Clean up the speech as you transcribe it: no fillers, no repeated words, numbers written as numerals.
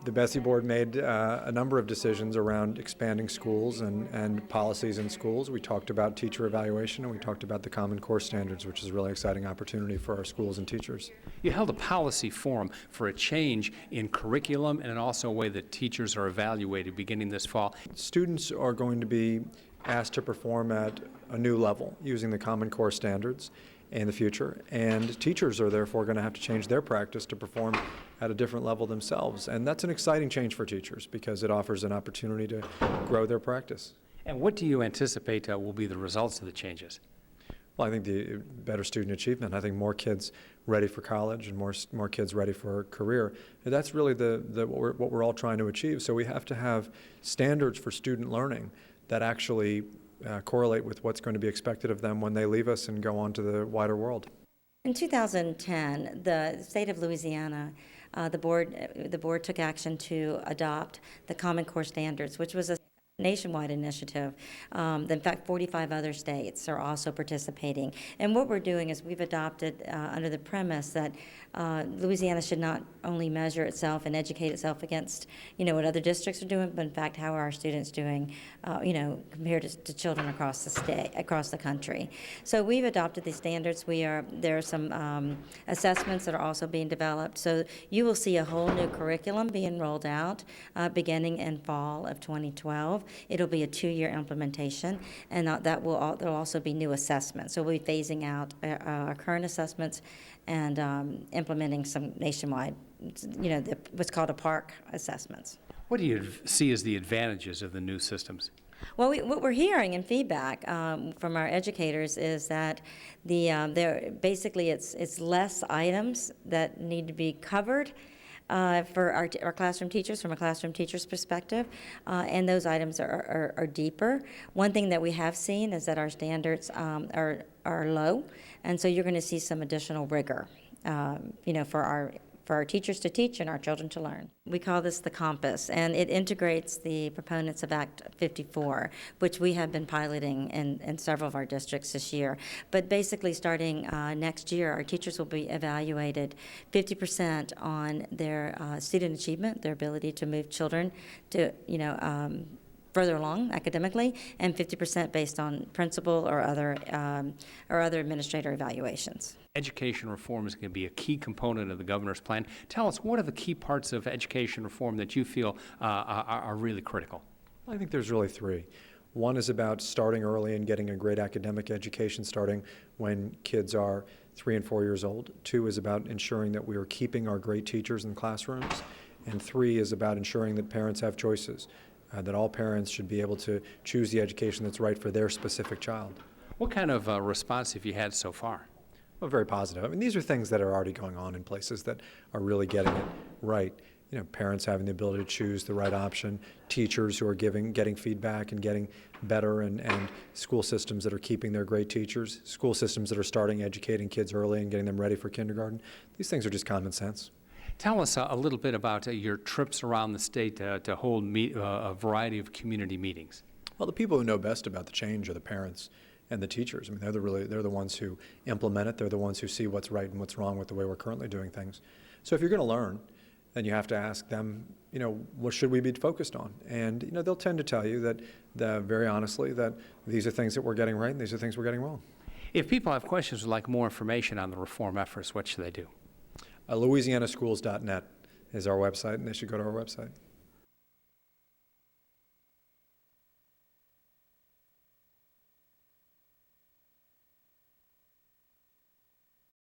the BESE board made a number of decisions around expanding schools and policies in schools. We talked about teacher evaluation, and we talked about the Common Core standards, which is a really exciting opportunity for our schools and teachers. You held a policy forum for a change in curriculum and also a way that teachers are evaluated beginning this fall. Students are going to be asked to perform at a new level using the Common Core standards in the future, and teachers are therefore going to have to change their practice to perform at a different level themselves. And that's an exciting change for teachers because it offers an opportunity to grow their practice. And what do you anticipate will be the results of the changes? Well, I think the better student achievement. I think more kids ready for college and more kids ready for a career. And that's really what we're all trying to achieve. So we have to have standards for student learning that actually correlate with what's going to be expected of them when they leave us and go on to the wider world. In 2010, the state of Louisiana, the board took action to adopt the Common Core standards, which was a nationwide initiative. In fact, 45 other states are also participating. And what we're doing is we've adopted under the premise that Louisiana should not only measure itself and educate itself against, what other districts are doing, but in fact, how are our students doing, compared to children across the state, across the country. So we've adopted these standards. There are some assessments that are also being developed. So you will see a whole new curriculum being rolled out beginning in fall of 2012. It'll be a 2-year implementation, and there'll also be new assessments. So we'll be phasing out our current assessments and implementing some nationwide, what's called a PARC assessments. What do you see as the advantages of the new systems? Well, what we're hearing in feedback from our educators is that basically it's less items that need to be covered for our classroom teachers, from a classroom teacher's perspective, and those items are deeper. One thing that we have seen is that our standards are low, and so you're going to see some additional rigor, for our teachers to teach and our children to learn. We call this the Compass, and it integrates the proponents of Act 54, which we have been piloting in several of our districts this year. But basically, starting next year, our teachers will be evaluated 50% on their student achievement, their ability to move children to, further along academically, and 50% based on principal or other administrator evaluations. Education reform is going to be a key component of the governor's plan. Tell us, what are the key parts of education reform that you feel are really critical? I think there's really 3. One is about starting early and getting a great academic education starting when kids are 3 and 4 years old. 2 is about ensuring that we are keeping our great teachers in classrooms. And 3 is about ensuring that parents have choices, that all parents should be able to choose the education that's right for their specific child. What kind of response have you had so far? Well, very positive. I mean, these are things that are already going on in places that are really getting it right. Parents having the ability to choose the right option, teachers who are getting feedback and getting better, and school systems that are keeping their great teachers, school systems that are starting educating kids early and getting them ready for kindergarten. These things are just common sense. Tell us a little bit about your trips around the state to hold a variety of community meetings. Well, the people who know best about the change are the parents and the teachers. I mean, they're the ones who implement it. They're the ones who see what's right and what's wrong with the way we're currently doing things. So if you're going to learn, then you have to ask them, what should we be focused on? And they'll tend to tell you that very honestly that these are things that we're getting right and these are things we're getting wrong. If people have questions or like more information on the reform efforts, what should they do? LouisianaSchools.net is our website, and they should go to our website.